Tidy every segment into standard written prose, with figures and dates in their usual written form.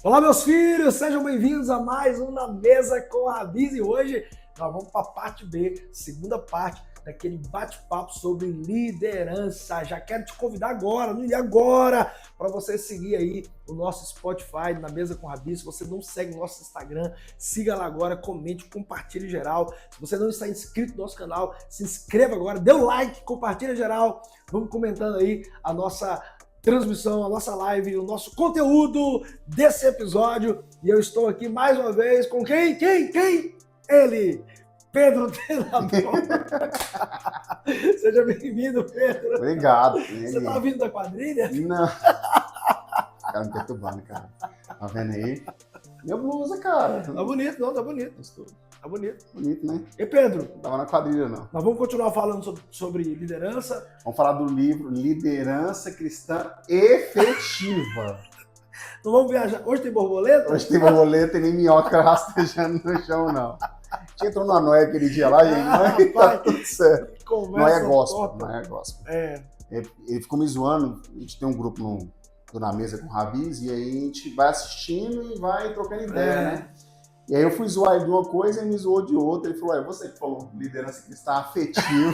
Olá, meus filhos, sejam bem-vindos a mais um Na Mesa com a Rabis e hoje nós vamos para a parte B, segunda parte daquele bate-papo sobre liderança. Já quero te convidar agora, para você seguir aí o nosso Spotify, Na Mesa com a Rabis. Se você não segue o nosso Instagram, siga lá agora, comente, compartilhe geral. Se você não está inscrito no nosso canal, se inscreva agora, dê o like, compartilha geral. Vamos comentando aí a nossa transmissão, a nossa live, o nosso conteúdo desse episódio. E eu estou aqui mais uma vez com quem? Ele, Pedro Treinador. Seja bem-vindo, Pedro. Obrigado. Você tá vindo da quadrilha? Não. Cara, me perturbando, cara. Tá vendo aí? Minha blusa, cara. Tá bonito, não? Tá bonito. Tá bonito. Bonito, né? E Pedro? Não tava na quadrilha, não. Nós vamos continuar falando sobre liderança. Vamos falar do livro Liderança Cristã Efetiva. Não vamos viajar. Hoje tem borboleta? Hoje tem borboleta e nem minhoca rastejando no chão, não. A gente entrou na noia aquele dia lá, gente, mas tá tudo certo. Não é gospel, não é gospel. Ele ficou me zoando. A gente tem um grupo do Na Mesa com o Rabis e aí a gente vai assistindo e vai trocando ideia, né? E aí eu fui zoar ele de uma coisa e ele me zoou de outra. Ele falou, é você que falou liderança cristã afetiva.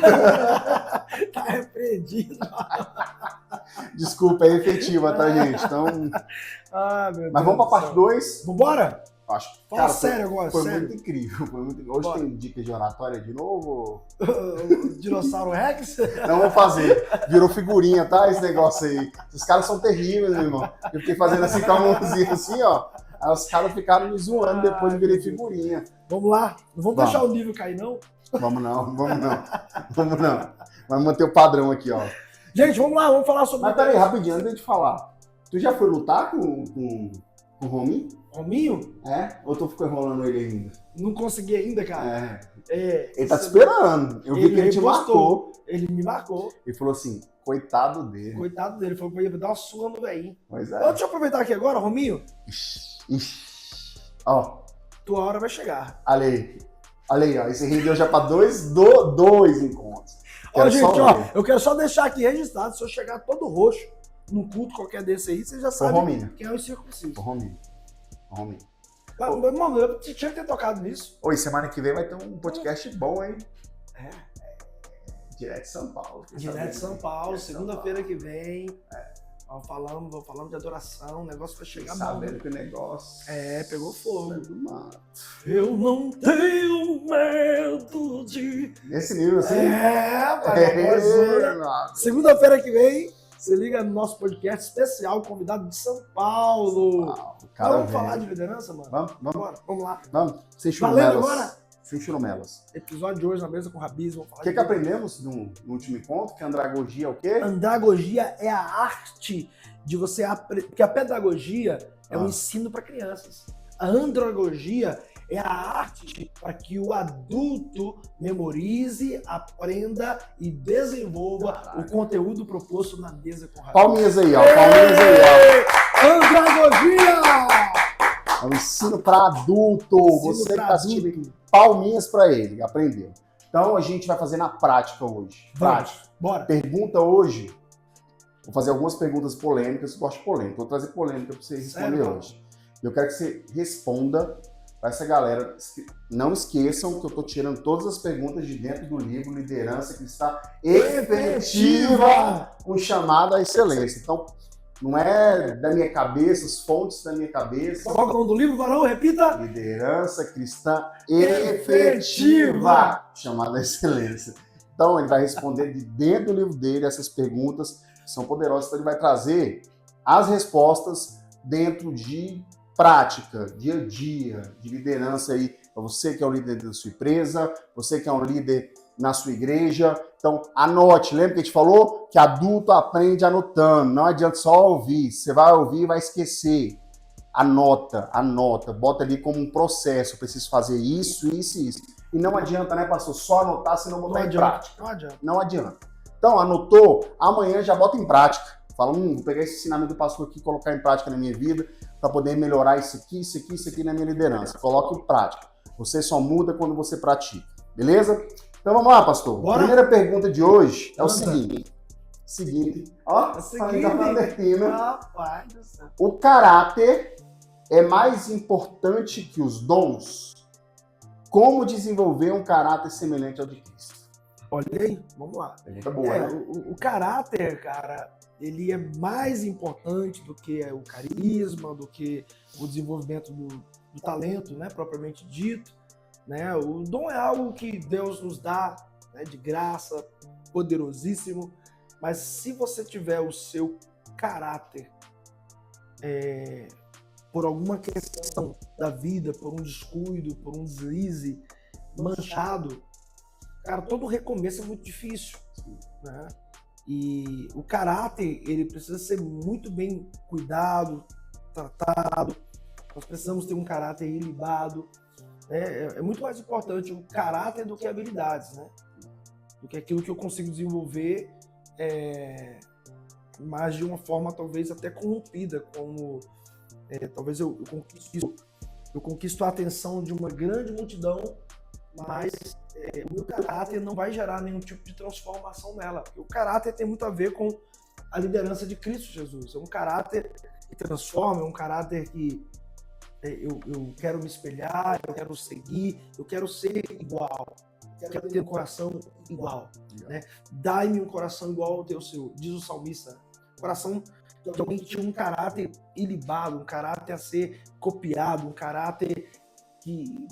Tá repreendido. Desculpa, é efetiva, tá, gente? Então... Mas vamos pra parte 2? Vambora? Acho. Fala cara, sério agora, foi sério. Muito incrível. Hoje Bora. Tem dicas de oratória de novo? Dinossauro Rex? Não vou fazer. Virou figurinha, tá? Esse negócio aí. Os caras são terríveis, meu irmão. Eu fiquei fazendo assim com a mãozinha assim, ó. Aí os caras ficaram me zoando depois de virei figurinha. Vamos lá. Não vamos deixar o nível cair, não? Vamos não. Vamos manter o padrão aqui, ó. Gente, vamos lá. Vamos falar sobre... Mas peraí, rapidinho, antes de te falar. Tu já foi lutar com o Rominho? Rominho? É? Ou tu ficou enrolando ele ainda? Não consegui ainda, cara. Ele tá te esperando. Eu vi que ele te marcou. Ele me marcou. Ele falou assim, coitado dele. Coitado dele. Falou que eu ia dar uma surra no velhinho. Pois é. Deixa eu aproveitar aqui agora, Rominho. Ó. Tua hora vai chegar. Olha aí, ó. Esse rendeu já pra dois encontros. Ó, gente, ó. Eu quero só deixar aqui registrado. Se eu chegar todo roxo num culto qualquer desse aí, você já sabe quem é o incircunciso. O Rominho. Mano, eu tinha que ter tocado nisso. Oi, semana que vem vai ter um podcast bom, hein? Direto de São Paulo. Direto de São Paulo, segunda-feira que vem. Vamos falando de adoração, o negócio vai chegar bom. Sabendo que o negócio... pegou fogo. Eu não tenho medo de... Esse nível, assim? Segunda-feira que vem, se liga no nosso podcast especial, convidado de São Paulo. Vamos falar de liderança, mano? Vamos. Bora, vamos lá. Vamos, sem churumelas. Valeu agora? Sem churumelas. Episódio de hoje na Mesa com o Rabis. O que aprendemos no último encontro? Que andragogia é o quê? Andragogia é a arte de você aprender. Porque a pedagogia é um ensino para crianças. A andragogia é a arte para que o adulto memorize, aprenda e desenvolva o conteúdo proposto na Mesa com o Rabis. Palminhas aí, ó. Palminhas aí, ó. Andragogia! É um ensino para adulto. Você que está assistindo, palminhas para ele. Aprendeu. Então a gente vai fazer na prática hoje. Prática. Bora. Pergunta hoje. Vou fazer algumas perguntas polêmicas. Eu gosto de polêmica. Vou trazer polêmica para você responder hoje. Eu quero que você responda para essa galera. Não esqueçam que eu estou tirando todas as perguntas de dentro do livro Liderança Cristã Efetiva, um chamado à excelência. Então, não é da minha cabeça, as fontes da minha cabeça. Qual é o nome do livro, varão? Repita. Liderança Cristã Efetiva, chamada excelência. Então, ele vai responder de dentro do livro dele essas perguntas que são poderosas. Então, ele vai trazer as respostas dentro de prática, dia a dia, de liderança aí. Para você que é o líder da sua empresa, você que é um líder na sua igreja. Então, anote. Lembra que a gente falou que adulto aprende anotando. Não adianta só ouvir. Você vai ouvir e vai esquecer. Anota. Bota ali como um processo. Eu preciso fazer isso. E não adianta, né, pastor? Só anotar se não botar em prática. Não adianta. Então, anotou. Amanhã já bota em prática. Fala, vou pegar esse ensinamento do pastor aqui e colocar em prática na minha vida para poder melhorar isso aqui na minha liderança. Coloque em prática. Você só muda quando você pratica. Beleza? Então vamos lá, pastor. Bora. A primeira pergunta de hoje é o seguinte. Ó, Rapaz do céu. O caráter é mais importante que os dons? Como desenvolver um caráter semelhante ao de Cristo? Olha aí, vamos lá. Pergunta boa, né? O caráter, cara, ele é mais importante do que o carisma, do que o desenvolvimento do talento, né, propriamente dito. Né? O dom é algo que Deus nos dá, né, de graça, poderosíssimo, mas se você tiver o seu caráter por alguma questão da vida, por um descuido, por um deslize manchado, cara, todo recomeço é muito difícil, né? E o caráter, ele precisa ser muito bem cuidado, tratado. Nós precisamos ter um caráter ilibado. É muito mais importante o caráter do que habilidades, né? Do que aquilo que eu consigo desenvolver, mas de uma forma talvez até corrompida, como talvez eu conquisto a atenção de uma grande multidão, mas o meu caráter não vai gerar nenhum tipo de transformação nela. Porque o caráter tem muito a ver com a liderança de Cristo Jesus. É um caráter que transforma, é um caráter que eu quero me espelhar, eu quero seguir, eu quero ser igual, eu quero ter um coração igual. Né? Dai-me um coração igual ao teu, Senhor, diz o salmista. Coração de alguém que tinha um caráter ilibado, um caráter a ser copiado, um caráter que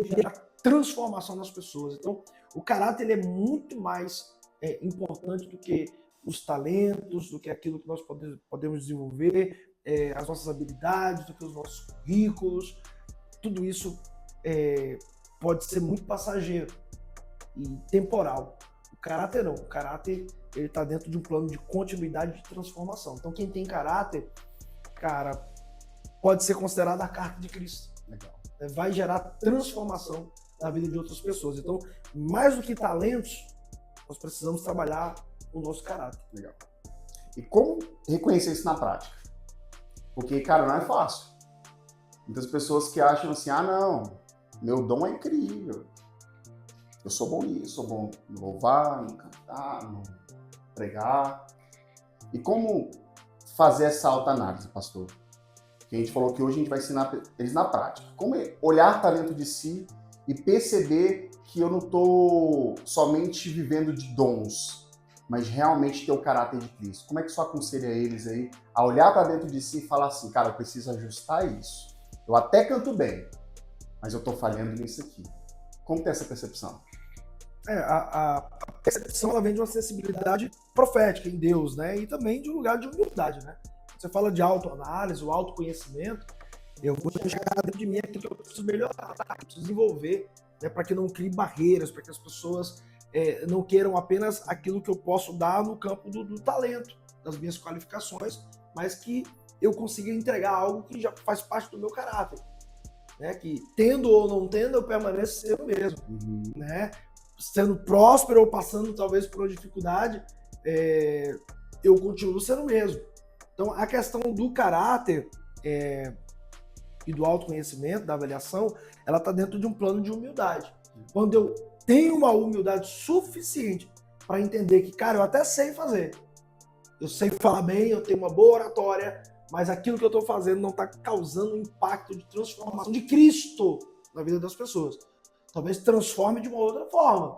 gera transformação nas pessoas. Então, o caráter ele é muito mais importante do que os talentos, do que aquilo que nós podemos desenvolver, as nossas habilidades, do que os nossos currículos. Tudo isso pode ser muito passageiro e temporal. O caráter não. O caráter ele está dentro de um plano de continuidade de transformação. Então, quem tem caráter, cara, pode ser considerado a carta de Cristo. Legal. Vai gerar transformação na vida de outras pessoas. Então, mais do que talentos, nós precisamos trabalhar o nosso caráter. Legal. E como reconhecer isso na prática? Porque, cara, não é fácil. Muitas pessoas que acham assim, não, meu dom é incrível. Eu sou bom nisso, sou bom no louvar, no cantar, no pregar. E como fazer essa autoanálise, pastor? Que a gente falou que hoje a gente vai ensinar eles na prática. Como olhar para dentro de si e perceber que eu não estou somente vivendo de dons, mas realmente ter o caráter de Cristo. Como é que você aconselha eles aí a olhar para dentro de si e falar assim, cara, eu preciso ajustar isso. Eu até canto bem, mas eu estou falhando nisso aqui. Como ter essa percepção? A percepção ela vem de uma sensibilidade profética em Deus, né? E também de um lugar de humildade, né? Você fala de autoanálise, o autoconhecimento, eu vou chegar dentro de mim aquilo que eu preciso melhorar, que eu preciso desenvolver, né? Para que não crie barreiras, para que as pessoas não queiram apenas aquilo que eu posso dar no campo do talento, das minhas qualificações, mas que eu consiga entregar algo que já faz parte do meu caráter. Né? Que tendo ou não tendo, eu permaneço sendo mesmo. Né? Sendo próspero ou passando talvez por uma dificuldade, eu continuo sendo mesmo. Então, a questão do caráter e do autoconhecimento, da avaliação, ela está dentro de um plano de humildade. Quando eu tenho uma humildade suficiente para entender que, cara, eu até sei fazer, eu sei falar bem, eu tenho uma boa oratória, mas aquilo que eu estou fazendo não está causando um impacto de transformação de Cristo na vida das pessoas. Talvez transforme de uma outra forma.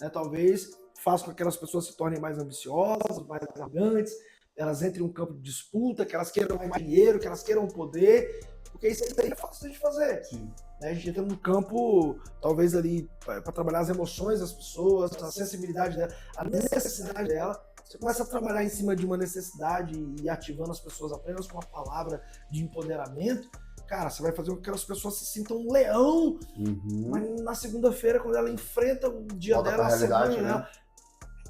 Né? Talvez faça com que aquelas pessoas se tornem mais ambiciosas, mais arrogantes, elas entrem em um campo de disputa, que elas queiram mais dinheiro, que elas queiram poder, porque isso aí é fácil de fazer. Sim. Né? A gente entra num campo, talvez ali, para trabalhar as emoções das pessoas, a sensibilidade dela, a necessidade dela. Você começa a trabalhar em cima de uma necessidade e ativando as pessoas apenas com uma palavra de empoderamento, cara, você vai fazer com que aquelas pessoas se sintam um leão, mas na segunda-feira, quando ela enfrenta o dia dela, a semana dela, né?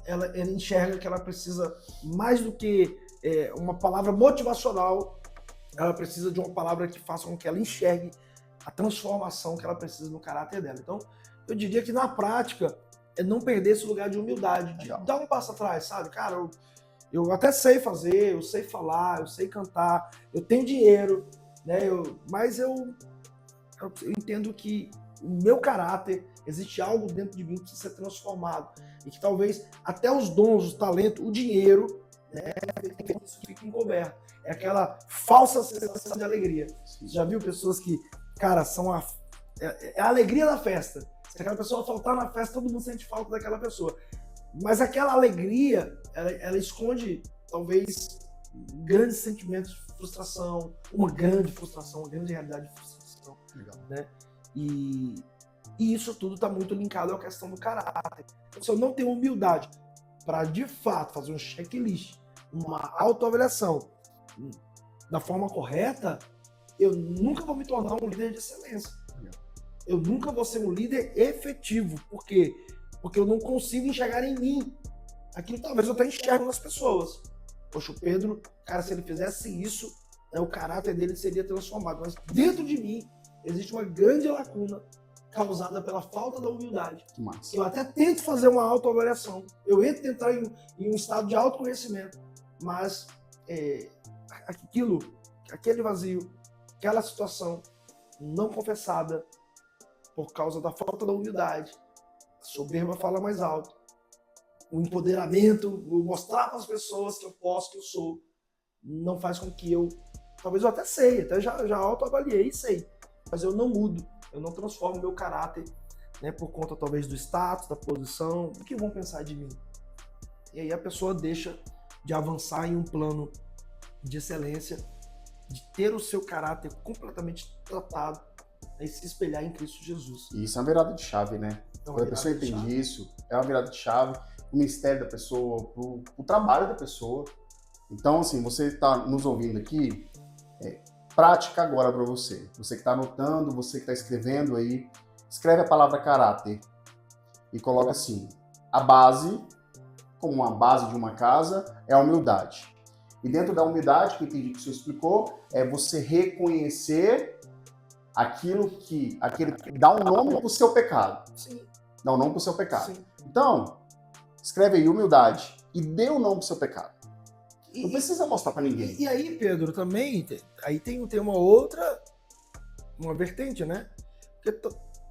Ela enxerga que ela precisa, mais do que uma palavra motivacional, ela precisa de uma palavra que faça com que ela enxergue a transformação que ela precisa no caráter dela. Então, eu diria que na prática, é não perder esse lugar de humildade, de dar um passo atrás, sabe? Cara, eu até sei fazer, eu sei falar, eu sei cantar, eu tenho dinheiro, né? Mas eu entendo que o meu caráter, existe algo dentro de mim que precisa ser transformado. E que talvez até os dons, os talentos, o dinheiro, né, fiquem encobertos. é aquela falsa sensação de alegria. Sim. Você já viu pessoas que, cara, são a alegria da festa. Se aquela pessoa faltar na festa, todo mundo sente falta daquela pessoa. Mas aquela alegria, ela esconde, talvez, grandes sentimentos de frustração, uma grande realidade de frustração. Legal. Né? E isso tudo está muito linkado à questão do caráter. Então, se eu não tenho humildade para, de fato, fazer um checklist, uma autoavaliação da forma correta, eu nunca vou me tornar um líder de excelência. Eu nunca vou ser um líder efetivo. Por quê? Porque eu não consigo enxergar em mim aquilo que talvez eu até enxergo nas pessoas. Poxa, o Pedro, cara, se ele fizesse isso, o caráter dele seria transformado. Mas dentro de mim existe uma grande lacuna causada pela falta da humildade. Que massa. Eu até tento fazer uma autoavaliação. Eu entro entrar em um estado de autoconhecimento. Mas aquele vazio, aquela situação não confessada, por causa da falta da humildade, a soberba fala mais alto, o empoderamento, o mostrar para as pessoas que eu posso, que eu sou, não faz com que talvez eu até sei, até já autoavaliei e sei, mas eu não mudo, eu não transformo meu caráter, né, por conta talvez do status, da posição, do que vão pensar de mim. E aí a pessoa deixa de avançar em um plano de excelência, de ter o seu caráter completamente tratado, e se espelhar em Cristo Jesus. E isso é uma virada de chave, né? Quando a pessoa entende isso, é uma virada de chave pro ministério da pessoa, pro trabalho da pessoa. Então, assim, você está nos ouvindo aqui, prática agora para você. Você que está anotando, você que está escrevendo aí, escreve a palavra caráter e coloca assim, a base, como a base de uma casa, é a humildade. E dentro da humildade, que eu entendi que você explicou, é você reconhecer aquilo que dá um nome pro seu pecado. Sim. Dá um nome pro seu pecado. Sim. Então, escreve aí humildade e dê um nome pro seu pecado. Não precisa mostrar pra ninguém. E aí, Pedro, também, aí tem uma vertente, né? Porque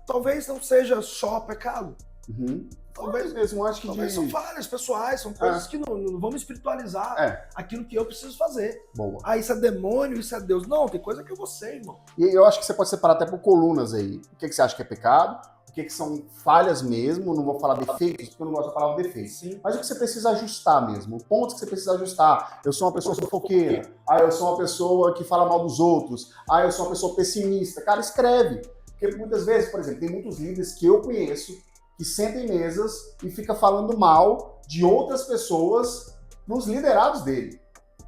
talvez não seja só pecado. Uhum. Talvez mesmo, acho que talvez são falhas pessoais, são coisas que não vamos espiritualizar aquilo que eu preciso fazer. Boa. Ah, isso é demônio, isso é Deus. Não, tem coisa que é você, irmão. E eu acho que você pode separar até por colunas aí. O que você acha que é pecado? O que são falhas mesmo? Não vou falar defeitos, porque eu não gosto da palavra defeito. Sim. Mas o que você precisa ajustar mesmo. O ponto que você precisa ajustar. Eu sou uma pessoa fofoqueira. Eu sou uma pessoa que fala mal dos outros. Eu sou uma pessoa pessimista. Cara, escreve. Porque muitas vezes, por exemplo, tem muitos líderes que eu conheço que sentem em mesas e fica falando mal de outras pessoas nos liderados dele.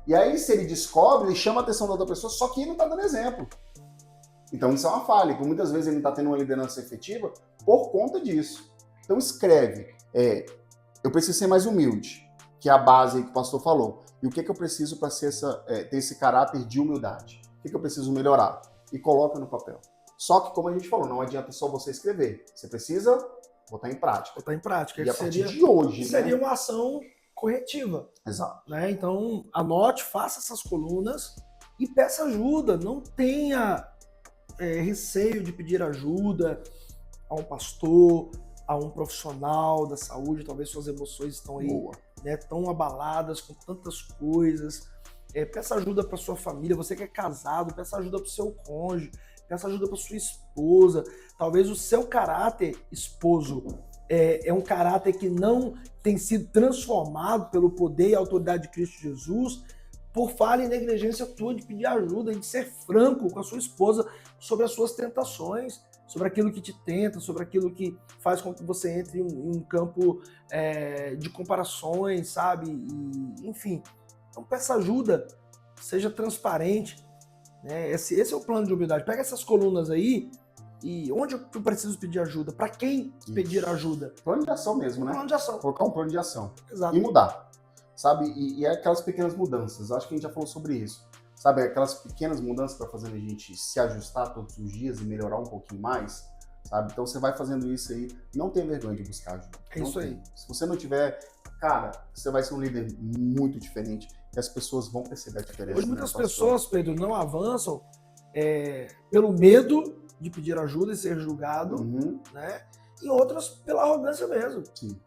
E aí, se ele descobre, ele chama a atenção da outra pessoa, só que ele não está dando exemplo. Então, isso é uma falha. E por muitas vezes ele não está tendo uma liderança efetiva por conta disso. Então, escreve. Eu preciso ser mais humilde, que é a base aí que o pastor falou. E o que eu preciso para ter esse caráter de humildade? O que eu preciso melhorar? E coloca no papel. Só que, como a gente falou, não adianta só você escrever. Você precisa botar em prática. Botar em prática. E a partir de hoje, seria uma ação corretiva. Exato. Né? Então, anote, faça essas colunas e peça ajuda. Não tenha receio de pedir ajuda a um pastor, a um profissional da saúde. Talvez suas emoções estão aí, né, tão abaladas com tantas coisas. Peça ajuda para sua família. Você que é casado, peça ajuda para o seu cônjuge. Peça ajuda para sua esposa. Talvez o seu caráter, esposo, é um caráter que não tem sido transformado pelo poder e autoridade de Cristo Jesus por falha e negligência tua de pedir ajuda e de ser franco com a sua esposa sobre as suas tentações, sobre aquilo que te tenta, sobre aquilo que faz com que você entre em um campo de comparações, sabe? Enfim, então peça ajuda, seja transparente. Esse é o plano de humildade. Pega essas colunas aí e onde eu preciso pedir ajuda? Para quem pedir ajuda? Plano de ação mesmo, né? Plano de ação. Colocar um plano de ação. Exato. E mudar, sabe? E é aquelas pequenas mudanças. Acho que a gente já falou sobre isso. Sabe? Aquelas pequenas mudanças para fazer a gente se ajustar todos os dias e melhorar um pouquinho mais, sabe? Então você vai fazendo isso aí. Não tenha vergonha de buscar ajuda. É isso aí. Se você não tiver, cara, você vai ser um líder muito diferente. E as pessoas vão perceber a diferença. Hoje muitas pessoas, Pedro, não avançam pelo medo de pedir ajuda e ser julgado, né? E outras pela arrogância mesmo. Sim.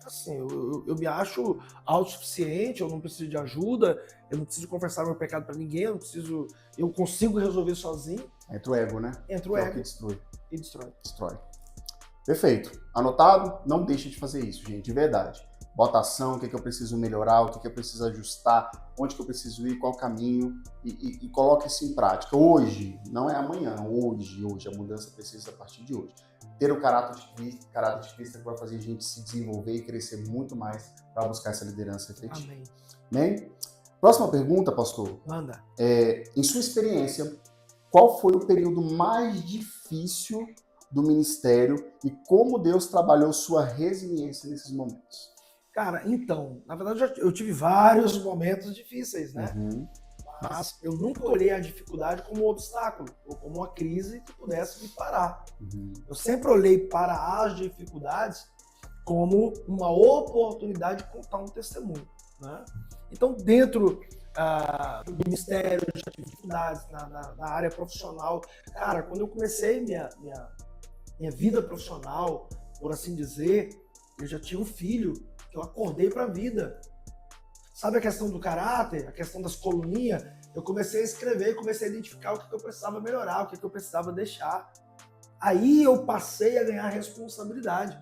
Assim, eu me acho autossuficiente, eu não preciso de ajuda, eu não preciso confessar meu pecado para ninguém, eu consigo resolver sozinho. Entra o ego, né? Entra o Que é ego o que destrói. e destrói. Destrói. Perfeito. Anotado? Não deixe de fazer isso, gente, de verdade. Bota ação, o que eu preciso melhorar, o que eu preciso ajustar, onde que eu preciso ir, qual caminho, e coloque isso em prática. Hoje, não é amanhã, hoje, a mudança precisa a partir de hoje. Ter o caráter de Cristo que vai fazer a gente se desenvolver e crescer muito mais para buscar essa liderança efetiva. Amém. Amém? Próxima pergunta, pastor. Manda. Em sua experiência, qual foi o período mais difícil do ministério e como Deus trabalhou sua resiliência nesses momentos? Cara, então, na verdade eu tive vários momentos difíceis, né? Uhum. Mas eu nunca olhei a dificuldade como um obstáculo ou como uma crise que pudesse me parar. Uhum. Eu sempre olhei para as dificuldades como uma oportunidade de contar um testemunho, né? Então, dentro do ministério, eu já tive dificuldades na área profissional. Cara, quando eu comecei minha vida profissional, por assim dizer, eu já tinha um filho que eu acordei para a vida. Sabe a questão do caráter, a questão das coluninhas? Eu comecei a escrever, comecei a identificar o que eu precisava melhorar, o que eu precisava deixar. Aí eu passei a ganhar responsabilidade.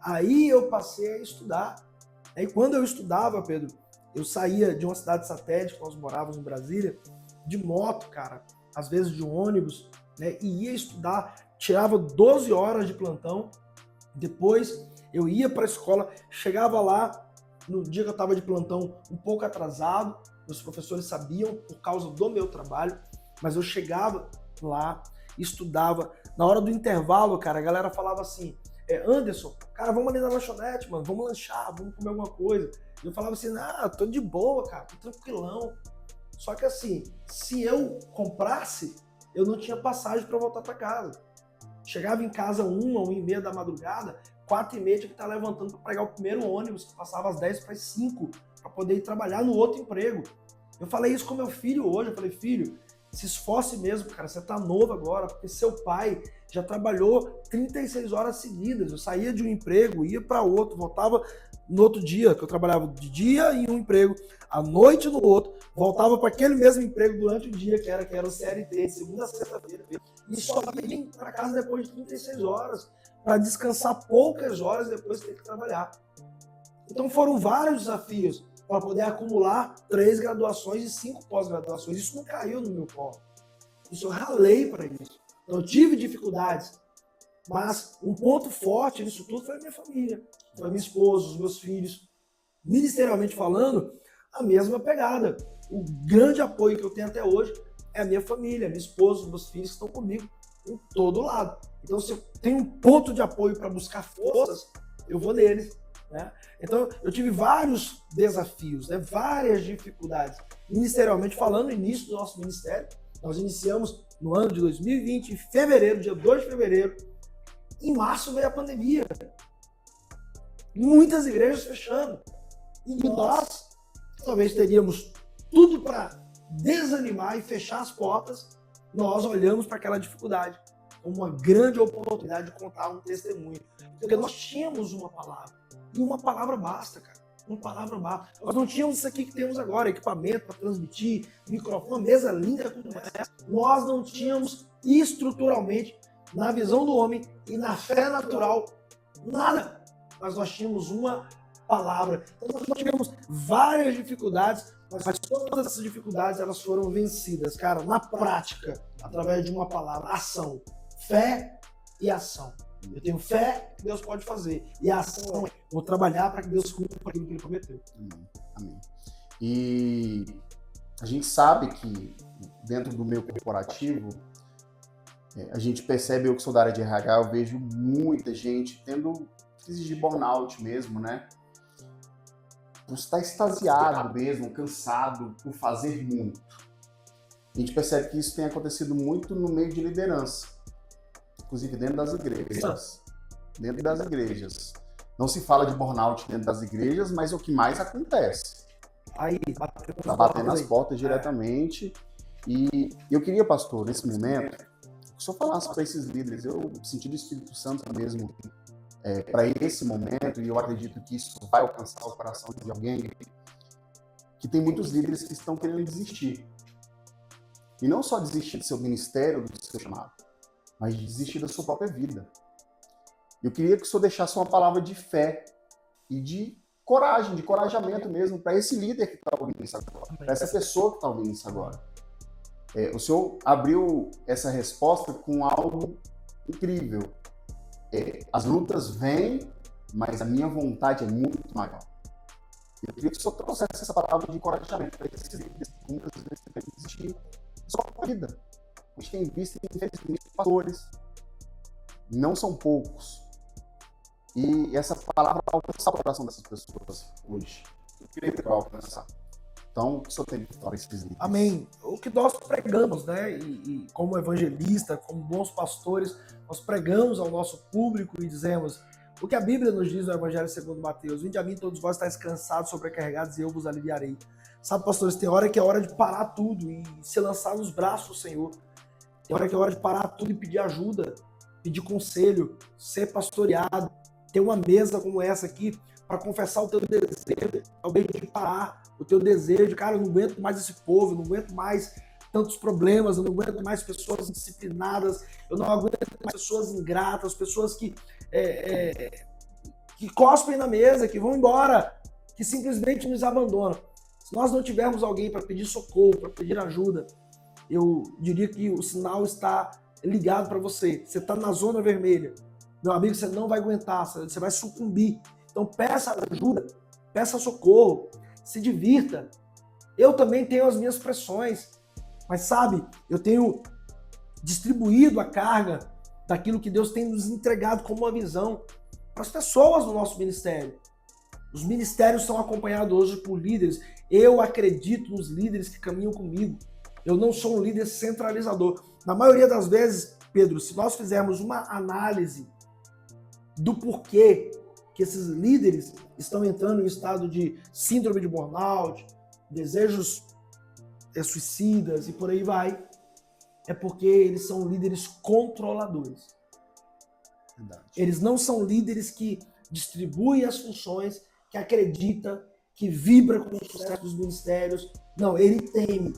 Aí eu passei a estudar. Aí quando eu estudava, Pedro, eu saía de uma cidade satélite, nós morávamos em Brasília, de moto, cara, às vezes de ônibus, né, e ia estudar, tirava 12 horas de plantão, depois eu ia para a escola, chegava lá, no dia que eu estava de plantão, um pouco atrasado, meus professores sabiam por causa do meu trabalho, mas eu chegava lá, estudava, na hora do intervalo, cara, a galera falava assim, Anderson, cara, vamos ali na lanchonete, mano, vamos lanchar, vamos comer alguma coisa. E eu falava assim, tô de boa, cara, tô tranquilão. Só que assim, se eu comprasse, eu não tinha passagem para voltar para casa. Chegava em casa 1h da madrugada, 4h30 tinha que estar levantando para pegar o primeiro ônibus, que passava às 10:45, para poder ir trabalhar no outro emprego. Eu falei isso com meu filho hoje, eu falei, filho, se esforce mesmo, cara, você tá novo agora, porque seu pai já trabalhou 36 horas seguidas. Eu saía de um emprego, ia para outro, voltava no outro dia, que eu trabalhava de dia em um emprego, à noite no outro, voltava para aquele mesmo emprego durante o dia, que era o CLT, de segunda a sexta-feira, e só ia para casa depois de 36 horas, para descansar poucas horas depois de ter que trabalhar. Então foram vários desafios para poder acumular 3 graduações e 5 pós-graduações. Isso não caiu no meu colo. Isso eu ralei para isso. Então, eu tive dificuldades. Mas um ponto forte nisso tudo foi a minha família. Foi a minha esposa, os meus filhos. Ministerialmente falando, a mesma pegada. O grande apoio que eu tenho até hoje é a minha família, a minha esposa, os meus filhos que estão comigo em todo lado. Então, se eu tenho um ponto de apoio para buscar forças, eu vou neles. Né? Então, eu tive vários desafios, né? Várias dificuldades. Ministerialmente falando, no início do nosso ministério, nós iniciamos no ano de 2020, em fevereiro, dia 2 de fevereiro. Em março veio a pandemia. Muitas igrejas fechando. E nós talvez teríamos tudo para desanimar e fechar as portas. Nós olhamos para aquela dificuldade como uma grande oportunidade de contar um testemunho. Porque nós tínhamos uma palavra. E uma palavra basta, cara. Uma palavra basta. Nós não tínhamos isso aqui que temos agora, equipamento para transmitir, microfone, uma mesa linda como essa. Nós não tínhamos estruturalmente, na visão do homem e na fé natural, nada. Mas nós tínhamos uma palavra. Então nós tivemos várias dificuldades, mas todas essas dificuldades elas foram vencidas, cara, na prática, através de uma palavra, ação. Fé e ação. Eu tenho fé que Deus pode fazer. E a ação é, vou trabalhar para que Deus cumpra aquilo que Ele prometeu. Amém. E a gente sabe que dentro do meio corporativo, a gente percebe, eu que sou da área de RH, eu vejo muita gente tendo crise de burnout mesmo, né? Por estar extasiado mesmo, cansado por fazer muito. A gente percebe que isso tem acontecido muito no meio de liderança. Inclusive dentro das igrejas. Dentro das igrejas. Não se fala de burnout dentro das igrejas, mas é o que mais acontece. Aí, tá batendo as portas diretamente. E eu queria, pastor, nesse momento, que o senhor falasse para esses líderes, eu senti do Espírito Santo mesmo, para esse momento, e eu acredito que isso vai alcançar o coração de alguém, que tem muitos líderes que estão querendo desistir. E não só desistir do seu ministério, do seu chamado, mas desistir da sua própria vida. Eu queria que o senhor deixasse uma palavra de fé e de coragem, de encorajamento mesmo, para esse líder que está ouvindo isso agora, para essa pessoa que está ouvindo isso agora. O senhor abriu essa resposta com algo incrível. As lutas vêm, mas a minha vontade é muito maior. Eu queria que o senhor trouxesse essa palavra de encorajamento para esses líderes que muitas vezes têm que desistir da sua própria vida. A gente tem visto, infelizmente, pastores. Não são poucos. E essa palavra vai alcançar o coração dessas pessoas hoje. Eu queria que vai alcançar. Então, o que o senhor tem para esses líderes? Amém. O que nós pregamos, né? E como evangelista, como bons pastores, nós pregamos ao nosso público e dizemos o que a Bíblia nos diz no Evangelho segundo Mateus: vinde a mim todos vós estáis cansados, sobrecarregados, e eu vos aliviarei. Sabe, pastores, tem hora que é hora de parar tudo e se lançar nos braços do Senhor. Tem hora que é hora de parar tudo e pedir ajuda, pedir conselho, ser pastoreado, ter uma mesa como essa aqui para confessar o teu desejo, talvez de parar o teu desejo. Cara, eu não aguento mais esse povo, eu não aguento mais tantos problemas, eu não aguento mais pessoas indisciplinadas, eu não aguento mais pessoas ingratas, pessoas que cospem na mesa, que vão embora, que simplesmente nos abandonam. Se nós não tivermos alguém para pedir socorro, para pedir ajuda, eu diria que o sinal está ligado para você. Você está na zona vermelha. Meu amigo, você não vai aguentar, você vai sucumbir. Então peça ajuda, peça socorro, se divirta. Eu também tenho as minhas pressões, mas sabe, eu tenho distribuído a carga daquilo que Deus tem nos entregado como uma visão para as pessoas do nosso ministério. Os ministérios são acompanhados hoje por líderes. Eu acredito nos líderes que caminham comigo. Eu não sou um líder centralizador. Na maioria das vezes, Pedro, se nós fizermos uma análise do porquê que esses líderes estão entrando em estado de síndrome de burnout, desejos suicidas e por aí vai, é porque eles são líderes controladores. Verdade. Eles não são líderes que distribuem as funções, que acredita, que vibra com o sucesso dos ministérios. Não, ele teme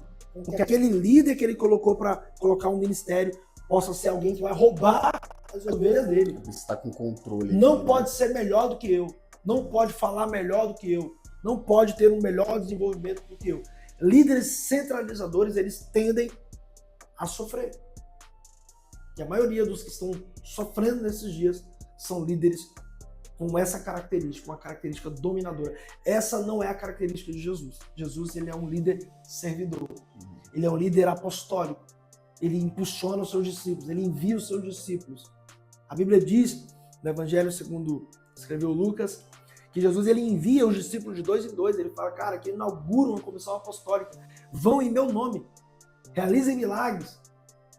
que aquele líder que ele colocou para colocar um ministério possa ser alguém que vai roubar as ovelhas dele. Ele está com controle. Não aqui, pode ser melhor do que eu. Não pode falar melhor do que eu. Não pode ter um melhor desenvolvimento do que eu. Líderes centralizadores, eles tendem a sofrer. E a maioria dos que estão sofrendo nesses dias são líderes com essa característica, uma característica dominadora. Essa não é a característica de Jesus. Jesus, ele é um líder servidor. Ele é um líder apostólico. Ele impulsiona os seus discípulos, ele envia os seus discípulos. A Bíblia diz, no Evangelho segundo escreveu Lucas, que Jesus ele envia os discípulos de 2 em 2. Ele fala, cara, que inaugura uma comissão apostólica. Vão em meu nome, realizem milagres,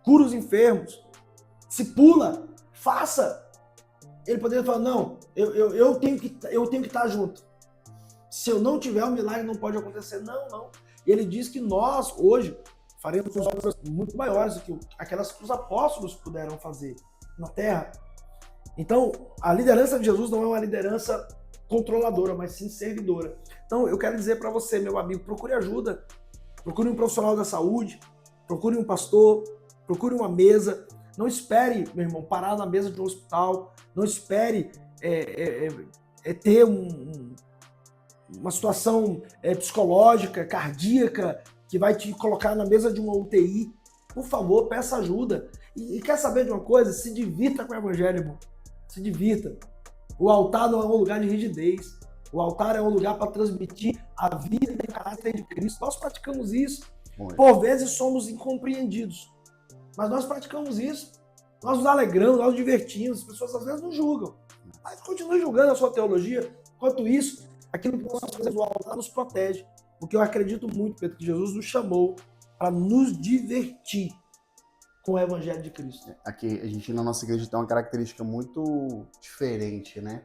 cura os enfermos, discipula, faça. Ele poderia falar, não, eu tenho que estar junto. Se eu não tiver, o milagre não pode acontecer. Não. E ele diz que nós, hoje, faremos obras muito maiores do que aquelas que os apóstolos puderam fazer na terra. Então, a liderança de Jesus não é uma liderança controladora, mas sim servidora. Então, eu quero dizer para você, meu amigo, procure ajuda. Procure um profissional da saúde, procure um pastor, procure uma mesa. Não espere, meu irmão, parar na mesa de um hospital. Não espere ter uma situação psicológica, cardíaca, que vai te colocar na mesa de uma UTI. Por favor, peça ajuda. E quer saber de uma coisa? Se divirta com o evangelho, irmão. Se divirta. O altar não é um lugar de rigidez. O altar é um lugar para transmitir a vida e o caráter de Cristo. Nós praticamos isso. Por vezes somos incompreendidos. Mas nós praticamos isso. Nós nos alegramos, nós nos divertimos. As pessoas às vezes nos julgam. Mas continue julgando a sua teologia. Enquanto isso, aquilo que nós fazemos no altar nos protege. Porque eu acredito muito, Pedro, que Jesus nos chamou para nos divertir com o Evangelho de Cristo. Aqui, a gente na nossa igreja tem uma característica muito diferente, né?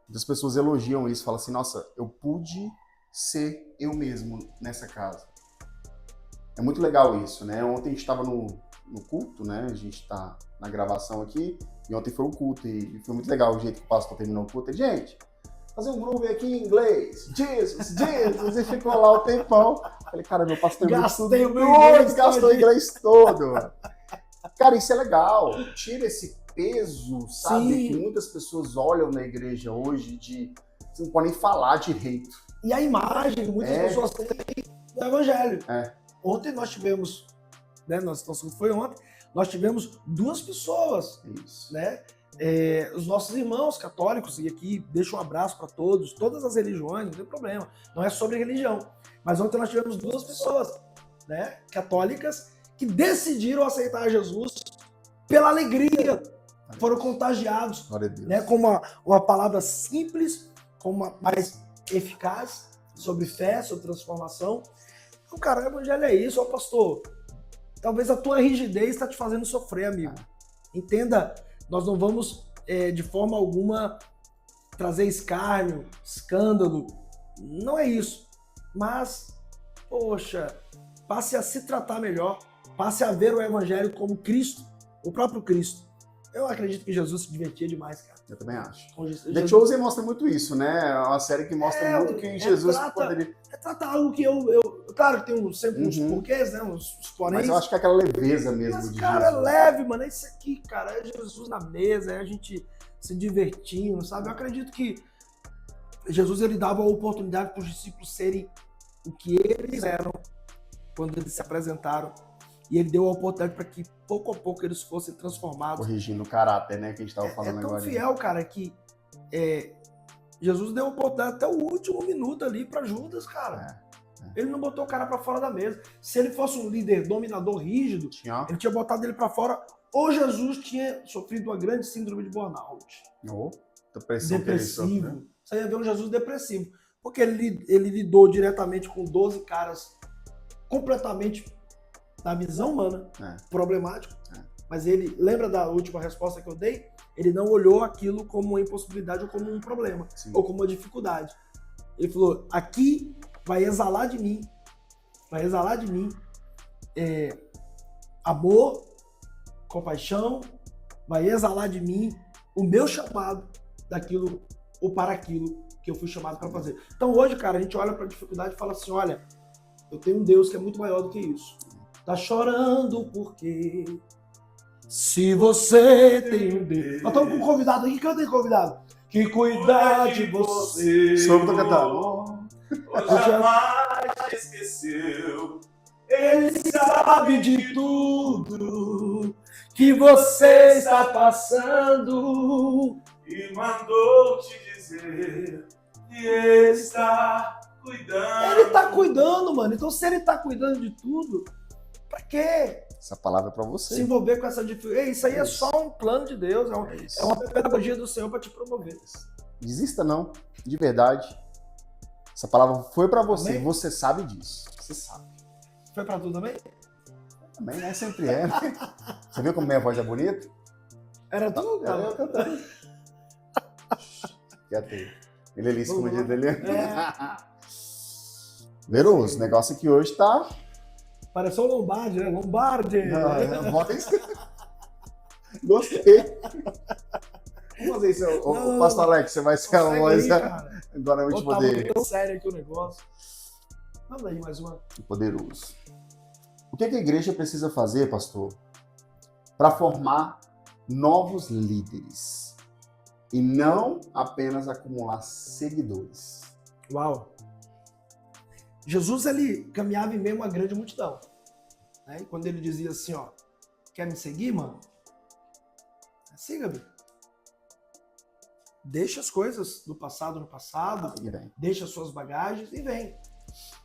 Muitas pessoas elogiam isso, falam assim, nossa, eu pude ser eu mesmo nessa casa. É muito legal isso, né? Ontem a gente estava no culto, né? A gente tá na gravação aqui, e ontem foi o culto, e foi muito legal o jeito que o pastor terminou o culto. E, gente, fazer um groove aqui em inglês, Jesus, e ficou lá o tempão. Falei, cara, meu pastor Gastei o meu doido, inglês gastou o todinho. inglês todo, mano. Cara, isso é legal. Tira esse peso, sabe? Sim. Que muitas pessoas olham na igreja hoje de... Você não pode nem falar direito. E a imagem que muitas pessoas têm do evangelho. É. Ontem nós tivemos, né, nosso culto foi ontem, nós tivemos 2 pessoas, Isso. né? Os nossos irmãos católicos, e aqui deixo um abraço para todos, todas as religiões, não tem problema, não é sobre religião. Mas ontem nós tivemos 2 pessoas, né, católicas, que decidiram aceitar Jesus pela alegria, foram contagiados, Glória a Deus. né, com uma palavra simples, com uma mais eficaz, sobre fé, sobre transformação. Então, cara, o evangelho é isso, ó pastor. Talvez a tua rigidez está te fazendo sofrer, amigo. Entenda, nós não vamos, de forma alguma, trazer escárnio, escândalo. Não é isso. Mas, poxa, passe a se tratar melhor. Passe a ver o evangelho como Cristo, o próprio Cristo. Eu acredito que Jesus se divertia demais, cara. Eu também acho. Com Jesus. The Chosen mostra muito isso, né? É uma série que mostra muito que Jesus poderia... Retrata algo que claro que tem sempre uns porquês, né? Uns porém. Mas eu acho que é aquela leveza mesmo Mas, de cara, Jesus. é leve, mano. É isso aqui, cara. É Jesus na mesa, é a gente se divertindo, sabe? Eu acredito que Jesus, ele dava a oportunidade para os discípulos serem o que eles eram quando eles se apresentaram. E ele deu a oportunidade para que, pouco a pouco, eles fossem transformados. Corrigindo o caráter, né? Que a gente estava falando tão agora. Fiel, cara, que Jesus deu a oportunidade até o último minuto ali para Judas, cara. Ele não botou o cara para fora da mesa. Se ele fosse um líder dominador rígido, ele tinha botado ele para fora. Ou Jesus tinha sofrido uma grande síndrome de burnout. Depressivo. Você ia ver um Jesus depressivo. Porque ele lidou diretamente com 12 caras completamente, na visão humana, problemático. Mas ele, lembra da última resposta que eu dei? Ele não olhou aquilo como uma impossibilidade ou como um problema, ou como uma dificuldade. Ele falou, aqui vai exalar de mim amor, compaixão, vai exalar de mim o meu chamado daquilo ou para aquilo que eu fui chamado para fazer. Então hoje, cara, a gente olha para a dificuldade e fala assim, olha, eu tenho um Deus que é muito maior do que isso. Tá chorando porque se você tem um Deus... Nós estamos com um convidado aqui, canta aí, convidado. Que cuidar de você. Sobre tô cantando. Hoje jamais te esqueceu. Ele sabe de tudo que você está passando E mandou te dizer que está cuidando. Ele tá cuidando, mano. Então, se ele tá cuidando de tudo, pra quê? Essa palavra é pra você. Se envolver com essa dificuldade. Isso aí é só um plano de Deus, é uma pedagogia do Senhor pra te promover. Desista não, de verdade. Essa palavra foi pra você, Amém? Você sabe disso. Você sabe. Foi pra tudo também? Também, né? Sempre é, né? Você viu como minha voz é bonita? Era tudo? Era eu cantando. Quieto. Ele ali escondido ali. Veroso, o negócio aqui hoje tá... Pareceu o Lombardi, né? Lombardi! Bota isso. Gostei. Vamos fazer isso. O pastor Alex, você vai ser a voz. Agora eu vou te poder. Tá tão sério aqui o negócio. Vamos aí, mais uma. Poderoso. O que a igreja precisa fazer, pastor, para formar novos líderes e não apenas acumular seguidores? Uau! Jesus, ele caminhava em meio a uma grande multidão. Né? E quando ele dizia assim, ó, quer me seguir, mano? Siga-me. Deixa as coisas do passado no passado, deixa as suas bagagens e vem.